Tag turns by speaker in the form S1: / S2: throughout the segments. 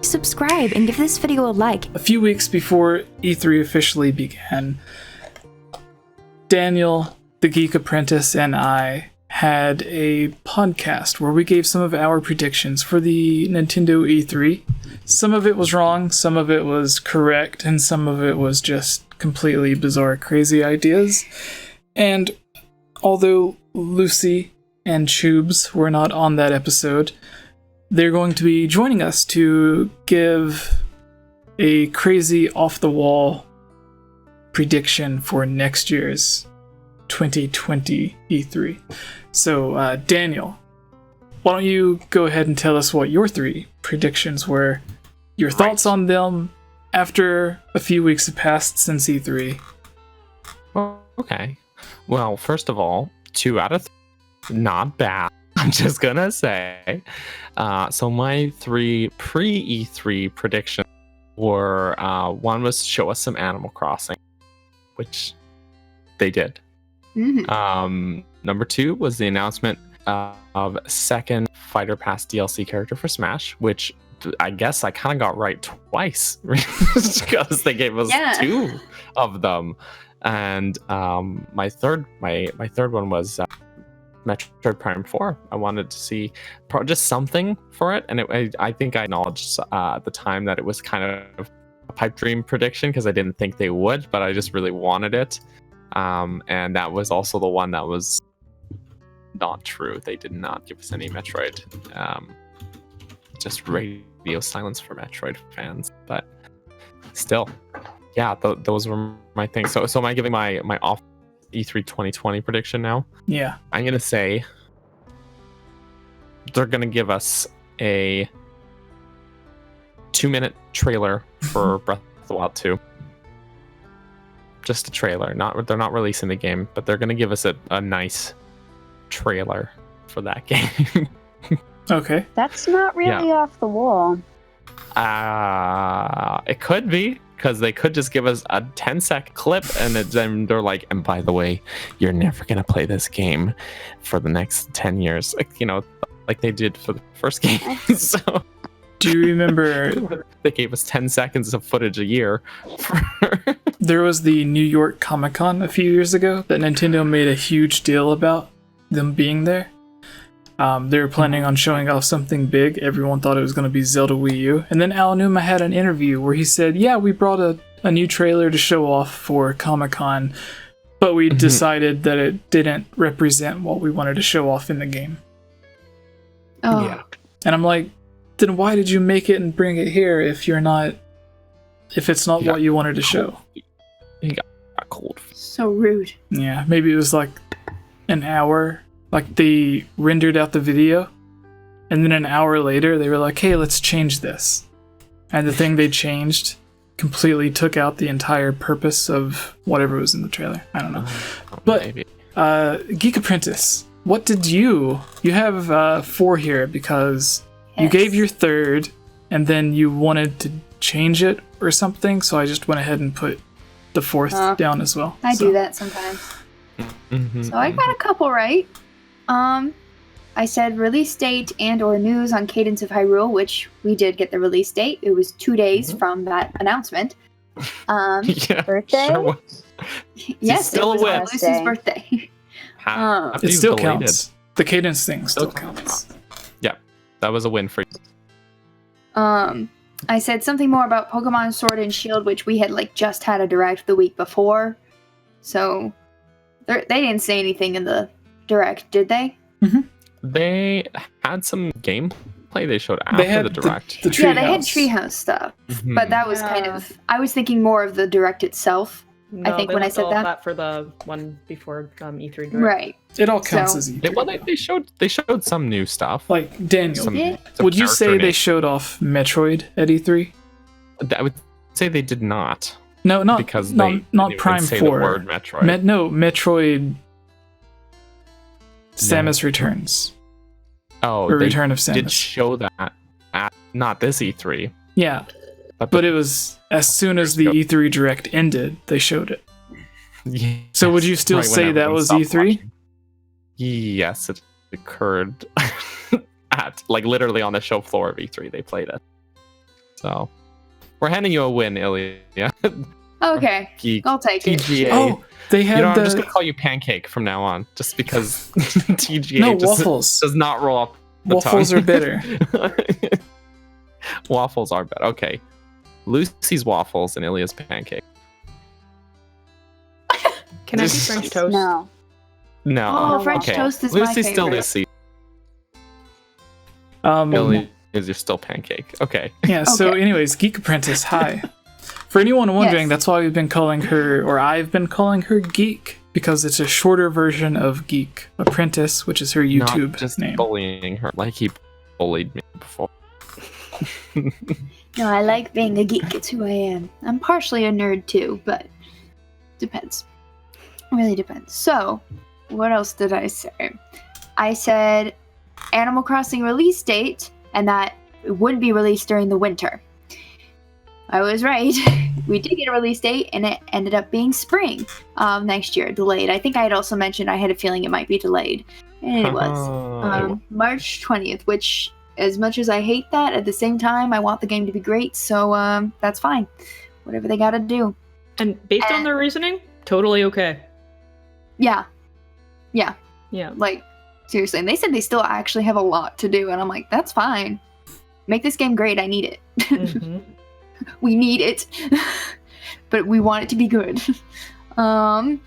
S1: subscribe and give this video a like.
S2: A few weeks before E3 officially began, Daniel, the Geek Apprentice, and I had a podcast where we gave some of our predictions for the Nintendo E3. Some of it was wrong, some of it was correct, and some of it was just completely bizarre, crazy ideas. And although Lucy and Tubes were not on that episode, they're going to be joining us to give a crazy off-the-wall prediction for next year's 2020 E3. So, Daniel, why don't you go ahead and tell us what your 3 predictions were, your thoughts on them after a few weeks have passed since E3.
S3: Well, okay. Well, first of all, 2 out of 3, not bad. I'm just gonna say. So my 3 pre-E3 predictions were, one was show us some Animal Crossing, which they did. Number 2 was the announcement of second Fighter Pass DLC character for Smash, which I guess I kind of got right twice because they gave us 2 of them. And my third one was Metroid Prime 4. I wanted to see just something for it, and I think I acknowledged at the time that it was kind of a pipe dream prediction because I didn't think they would, but I just really wanted it. And that was also the one that was not true. They did not give us any Metroid. Just radio silence for Metroid fans, but still, yeah, those were my things. So am I giving my off E3 2020 prediction now?
S2: Yeah.
S3: I'm going to say they're going to give us a 2-minute trailer for Breath of the Wild 2. Just a trailer. They're not releasing the game, but they're going to give us a nice trailer for that game.
S2: Okay.
S4: That's not really off the wall.
S3: It could be, because they could just give us a 10-second clip and then they're like, and by the way, you're never going to play this game for the next 10 years. Like they did for the first game. So
S2: do you remember
S3: they gave us 10 seconds of footage a year?
S2: There was the New York Comic-Con a few years ago that Nintendo made a huge deal about them being there. They were planning on showing off something big. Everyone thought it was going to be Zelda Wii U. And then Al Numa had an interview where he said, yeah, we brought a new trailer to show off for Comic-Con, but we decided that it didn't represent what we wanted to show off in the game.
S4: Oh.
S3: Yeah.
S2: And I'm like, then why did you make it and bring it here if it's not what you wanted to show?
S3: He got cold.
S4: So rude.
S2: Yeah, maybe it was like an hour. Like they rendered out the video, and then an hour later they were like, hey, let's change this. And the thing they changed completely took out the entire purpose of whatever was in the trailer. I don't know. But Geek Apprentice, what did you have 4 here because you gave your 3rd and then you wanted to change it or something, so I just went ahead and put the 4th down as well.
S4: I do that sometimes. So I got a couple right. I said release date and or news on Cadence of Hyrule, which we did get the release date. It was 2 days from that announcement. Birthday?
S3: Sure was.
S4: Yes,
S3: still
S4: it was
S3: a win.
S4: on Lucy's birthday.
S2: It still counts. The Cadence thing still counts.
S3: Yeah, that was a win for you.
S4: I said something more about Pokemon Sword and Shield, which we had just had a direct the week before. So they didn't say anything in the direct, did they?
S3: They had some gameplay they showed after the direct.
S2: The Treehouse.
S4: Yeah, they had Treehouse stuff, but that was kind of. I was thinking more of the direct itself.
S5: No,
S4: I think
S5: they
S4: when I
S5: left
S4: said
S5: all
S4: that
S5: for the one before E3 direct.
S4: right.
S2: It all counts as E3.
S3: Well, they showed some new stuff.
S2: Like Daniel,
S4: Did
S2: would you say they showed off Metroid at E3?
S3: I would say they did not.
S2: No, not
S3: because
S2: not
S3: they
S2: not
S3: didn't
S2: Prime
S3: even say
S2: 4.
S3: the word Metroid.
S2: Metroid. Samus Returns.
S3: Oh,
S2: or
S3: they
S2: Return of Samus.
S3: did show that at not this E3.
S2: Yeah, but it was as soon as the E3 Direct ended, they showed it.
S3: Yes.
S2: So would you still say that was E3?
S3: Watching. Yes, it occurred at literally on the show floor of E3. They played it. So we're handing you a win, Ilya.
S4: Okay,
S3: Geek.
S4: I'll take it.
S3: TGA.
S2: Oh, they had
S3: I'm just
S2: the
S3: gonna call you Pancake from now on, just because TGA
S2: no
S3: just
S2: waffles.
S3: does not roll up the
S2: Waffles
S3: tongue.
S2: are bitter.
S3: Waffles are better. Okay, Lucy's waffles and Ilya's pancake.
S5: Can I do French toast?
S4: No.
S3: No.
S4: Oh, French
S3: okay.
S4: toast is my
S3: Lucy's still
S4: favorite.
S3: Lucy.
S2: Um,
S3: Ilya is your still pancake. Okay.
S2: Yeah, so
S4: Okay.
S2: anyways, Geek Apprentice, hi. For anyone wondering,
S4: Yes.
S2: that's why we've been calling her, or I've been calling her Geek, because it's a shorter version of Geek Apprentice, which is her YouTube
S3: Not just
S2: name.
S3: bullying her like he bullied me before.
S4: No, I like being a geek. It's who I am. I'm partially a nerd too, but depends. Really depends. So, what else did I say? I said Animal Crossing release date, and that it wouldn't be released during the winter. I was right. We did get a release date, and it ended up being spring next year, delayed. I think I had also mentioned I had a feeling it might be delayed, and it was. March 20th, which, as much as I hate that, at the same time, I want the game to be great, so that's fine. Whatever they gotta do.
S5: And based on their reasoning, totally okay.
S4: Yeah. Yeah.
S5: Yeah.
S4: Like, seriously. And they said they still actually have a lot to do, and I'm like, that's fine. Make this game great. I need it.
S5: Mm-hmm.
S4: We need it. But we want it to be good. And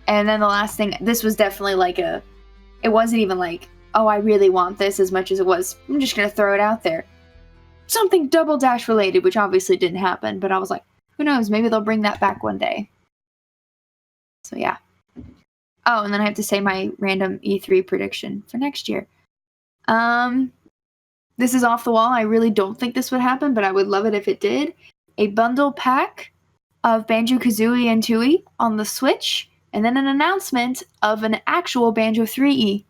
S4: then the last thing, this was definitely like it wasn't even like, oh, I really want this, as much as it was, I'm just gonna throw it out there. Something Double Dash related, which obviously didn't happen, but I was like, who knows, maybe they'll bring that back one day. So yeah. Oh, and then I have to say my random E3 prediction for next year. This is off the wall. I really don't think this would happen, but I would love it if it did. A bundle pack of Banjo-Kazooie and Tooie on the Switch, and then an announcement of an actual Banjo 3E.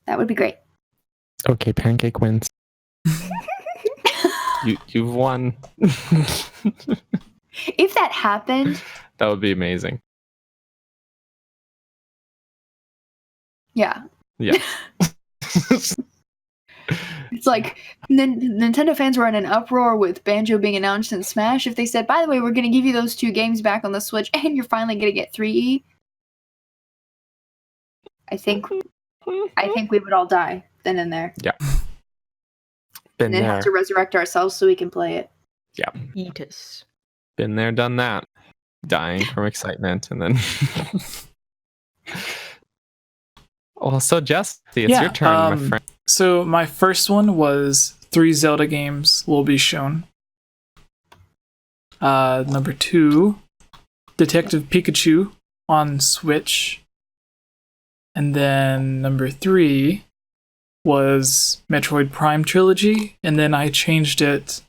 S4: That would be great.
S3: Okay, pancake wins. You've won.
S4: If that happened,
S3: That would be amazing.
S4: yeah.
S3: Yeah.
S4: It's like Nintendo fans were in an uproar with Banjo being announced in Smash. If they said, by the way, we're going to give you those 2 games back on the Switch, and you're finally going to get 3E, I think we would all die then and there.
S3: Yeah. Been
S4: And then
S3: there.
S4: have to resurrect ourselves so we can play it.
S3: Yeah.
S5: Eat us.
S3: Been there, done that. Dying from excitement, and then. Well, so Jesse, it's your turn, my friend.
S2: So my first one was 3 Zelda games will be shown. Number 2, Detective Pikachu on Switch. And then number 3 was Metroid Prime Trilogy, and then I changed it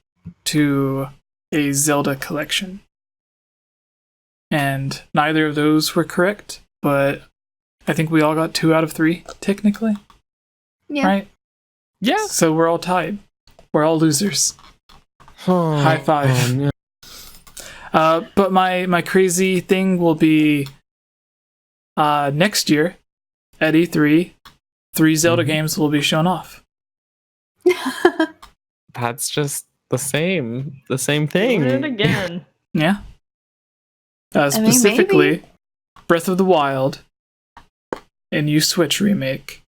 S2: to a Zelda collection. And neither of those were correct, but I think we all got 2 out of 3, technically.
S4: Yeah.
S2: Right?
S3: Yeah.
S2: So we're all tied. We're all losers.
S3: Oh,
S2: High five.
S3: oh, no.
S2: But my crazy thing will be next year at E3, 3 Zelda games will be shown off.
S3: That's just the same thing.
S5: Doing it again.
S2: Yeah.
S4: mean,
S2: Specifically,
S4: maybe.
S2: Breath of the Wild, a new Switch remake,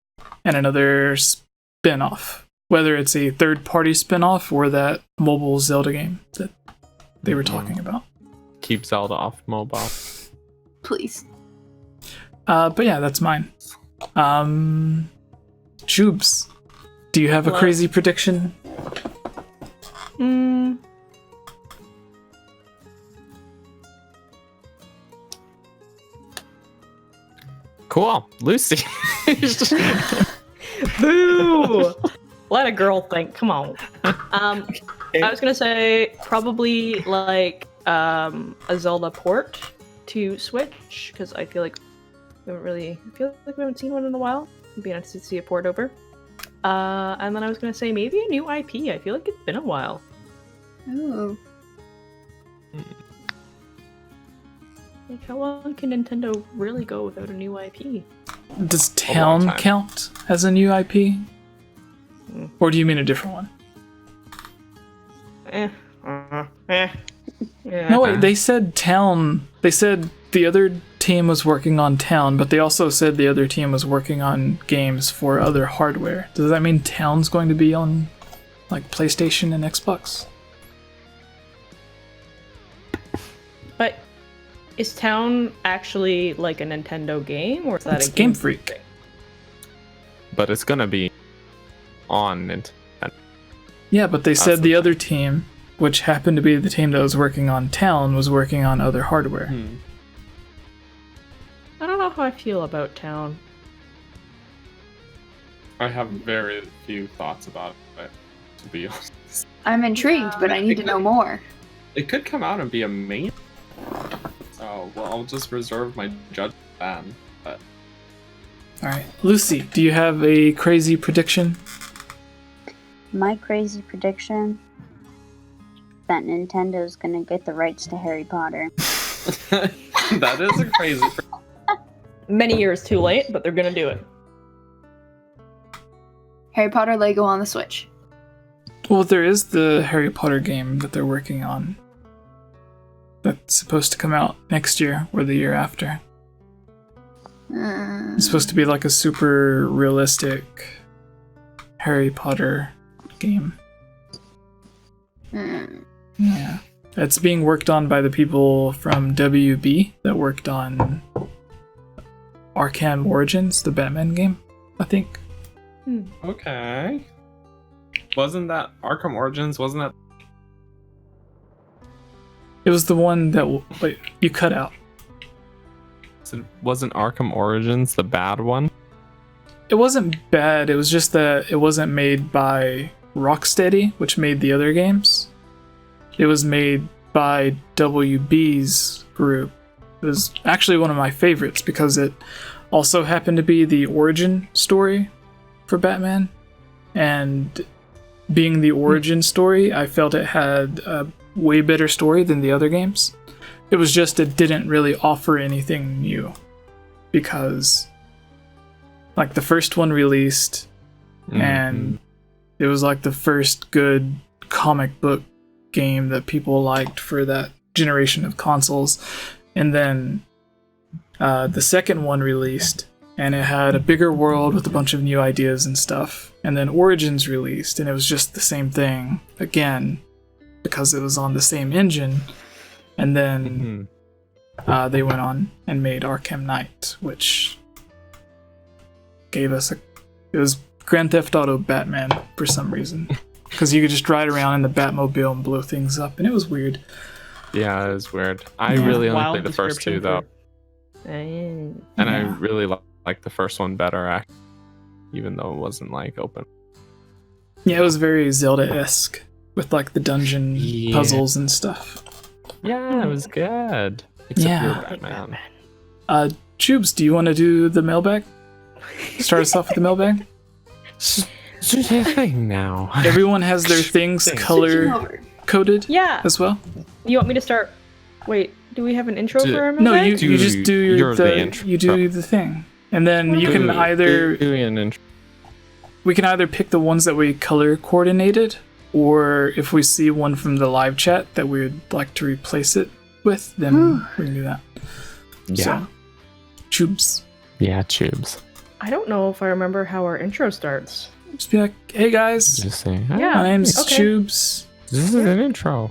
S2: and another spin-off. Whether it's a third-party spin-off or that mobile Zelda game that they were talking about.
S3: Keep Zelda off mobile.
S4: Please.
S2: But yeah, that's mine. Jubes, do you have a
S5: Hello?
S2: crazy prediction?
S3: Cool. Lucy.
S5: Boo! Let a girl think. Come on. I was gonna say probably like a Zelda port to Switch, because I feel like we haven't seen one in a while. It'd be nice to see a port over. And then I was gonna say maybe a new IP. I feel like it's been a while.
S4: Ooh.
S5: Like, how long can Nintendo really go without a new IP?
S2: Does
S3: long
S2: Town
S3: time.
S2: count as a new IP? Or do you mean a different one? No, wait, they said Town. They said the other team was working on Town, but they also said the other team was working on games for other hardware. Does that mean Town's going to be on, like, PlayStation and Xbox?
S5: But is Town actually like a Nintendo game, or is that
S2: It's
S5: a Game
S2: Freak.
S5: thing?
S3: But it's gonna be on Nintendo.
S2: Yeah, but they said the other team, which happened to be the team that was working on Town, was working on other hardware.
S5: I don't know how I feel about Town.
S3: I have very few thoughts about it, to be honest.
S4: I'm intrigued, but I need to know more.
S3: It could come out and be amazing. So, well, I'll just reserve my judgment then. But
S2: Alright. Lucy, do you have a crazy prediction?
S6: My crazy prediction that Nintendo's gonna get the rights to Harry Potter.
S3: that is a crazy.
S5: Many years too late, but they're gonna do it.
S4: Harry Potter Lego on the Switch.
S2: Well, there is the Harry Potter game that they're working on. That's supposed to come out next year or the year after. It's supposed to be like a super realistic Harry Potter game. Yeah. It's being worked on by the people from WB that worked on Arkham Origins, the Batman game, I think.
S3: Okay. Wasn't that Arkham Origins? Wasn't that?
S2: It was the one that wait, you cut out.
S3: Wasn't Arkham Origins the bad one?
S2: It wasn't bad, it was just that it wasn't made by Rocksteady, which made the other games. It was made by WB's group. It was actually one of my favorites because it also happened to be the origin story for Batman. And being the origin story, I felt it had a way better story than the other games. It was just it didn't really offer anything new. Because like the first one released and it was like the first good comic book game that people liked for that generation of consoles. And then the second one released and it had a bigger world with a bunch of new ideas and stuff. And then Origins released and it was just the same thing again because it was on the same engine. And then they went on and made Arkham Knight, which gave us it was Grand Theft Auto Batman for some reason. Because you could just ride around in the Batmobile and blow things up, and it was weird.
S3: Yeah, it was weird. I really only played the first two, though. And I really liked the first one better, even though it wasn't, like, open.
S2: Yeah, it was very Zelda-esque, with, like, the dungeon puzzles and stuff.
S3: Yeah, it was good. Except you're Batman.
S2: Tubes, do you want to do the mailbag? Start us off with the mailbag?
S3: It's a thing now.
S2: Everyone has their things color-coded as well?
S5: You want me to start? Wait, do we have an intro for our mailbag?
S2: No, you just do the intro. You do the thing. And then you can either... We can either pick the ones that we color-coordinated, or if we see one from the live chat that we would like to replace it with, then we can do that.
S3: Yeah.
S2: So, Tubes.
S3: Yeah, Tubes.
S5: I don't know if I remember how our intro starts.
S2: Just be like, hey guys.
S3: Just say,
S5: yeah,
S2: my name's Tubes.
S3: This is an intro.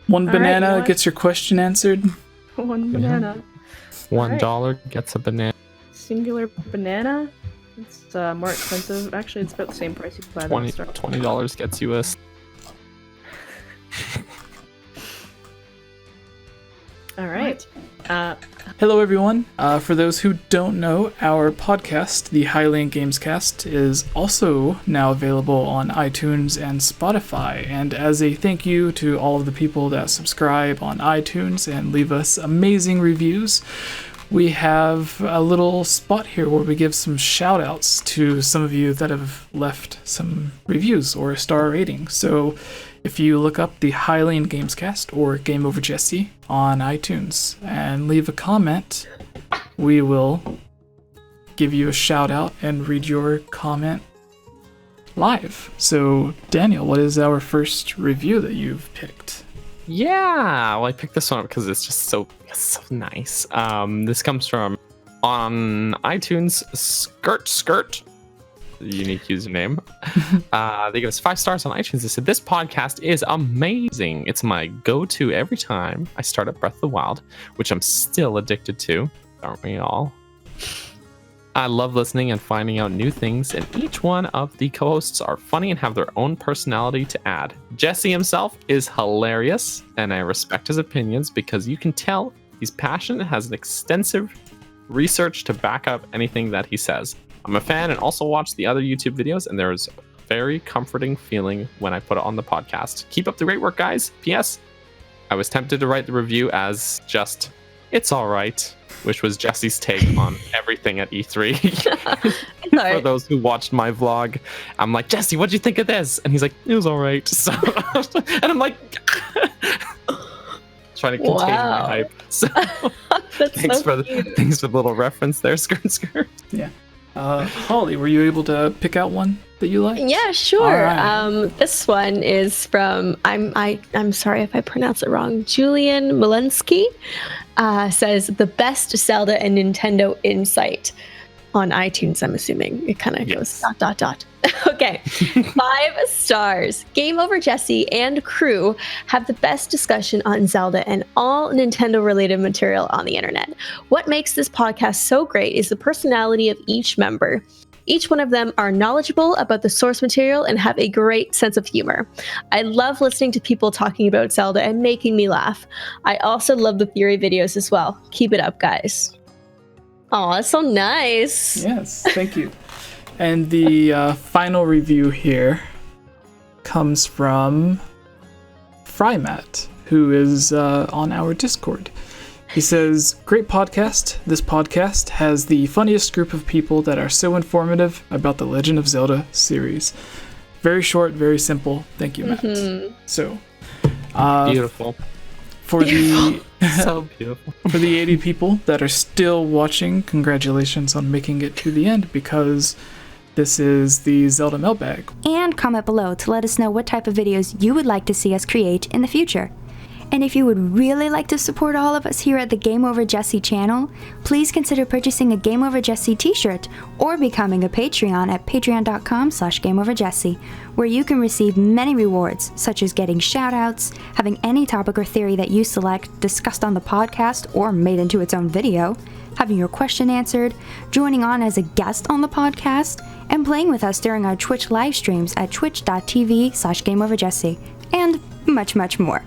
S2: One banana gets your question answered.
S5: One banana.
S3: $1 gets a banana.
S5: Singular banana? It's more expensive. Actually, it's about the same price you can buy at the store.
S3: $20 gets you a...
S5: Alright.
S2: Hello everyone. For those who don't know, our podcast, the 𝐈𝐧𝐬𝐭𝐿𝐽 Gamescast, is now available on iTunes and Spotify. And as a thank you to all of the people that subscribe on iTunes and leave us amazing reviews, we have a little spot here where we give some shout outs to some of you that have left some reviews or a star rating. So if you look up the 𝐈𝐧𝐬𝐭𝐿𝐽 Gamescast or �GameOverJesse on iTunes and leave a comment, we will give you a shout out and read your comment live. So, Daniel, what is our first review that you've picked?
S3: Yeah, well, I picked this one up because it's just so nice. This comes from on iTunes, Skirt, unique username. They give us 5 stars on iTunes. They said, this podcast is amazing. It's my go-to every time I start up Breath of the Wild, which I'm still addicted to. Aren't we all? I love listening and finding out new things, and each one of the co-hosts are funny and have their own personality to add. Jesse himself is hilarious, and I respect his opinions because you can tell he's passionate and has an extensive research to back up anything that he says. I'm a fan and also watch the other YouTube videos, and there's a very comforting feeling when I put it on the podcast. Keep up the great work, guys. P.S. I was tempted to write the review as just, it's all right, which was Jesse's take on everything at E3. For those who watched my vlog, I'm like, Jesse, what'd you think of this? And he's like, it was all right. So, and I'm like, trying to contain my hype. So thanks for the little reference there, skirt.
S2: Yeah. Holly, were you able to pick out one that you liked?
S7: Yeah, sure.
S2: Right.
S7: This one is from I'm sorry if I pronounce it wrong. Julian Malensky says the best Zelda and Nintendo insight on iTunes. I'm assuming it kind of goes ... Okay, 5 stars. Game Over Jesse and crew have the best discussion on Zelda and all Nintendo-related material on the internet. What makes this podcast so great is the personality of each member. Each one of them are knowledgeable about the source material and have a great sense of humor. I love listening to people talking about Zelda and making me laugh. I also love the theory videos as well. Keep it up, guys. Oh, that's so nice.
S2: Yes, thank you. And the final review here comes from Frymat, who is on our Discord. He says, great podcast. This podcast has the funniest group of people that are so informative about the Legend of Zelda series. Very short, very simple. Thank you, Matt. Mm-hmm. So,
S3: beautiful.
S2: For the
S3: so beautiful.
S2: For the 80 people that are still watching, congratulations on making it to the end, because this is the Zelda mailbag.
S1: And comment below to let us know what type of videos you would like to see us create in the future. And if you would really like to support all of us here at the Game Over Jesse channel, please consider purchasing a Game Over Jesse t-shirt or becoming a Patreon at patreon.com/GameOverJesse, where you can receive many rewards, such as getting shoutouts, having any topic or theory that you select discussed on the podcast or made into its own video, having your question answered, joining on as a guest on the podcast, and playing with us during our Twitch live streams at twitch.tv/GameOverJesse, and much, much more.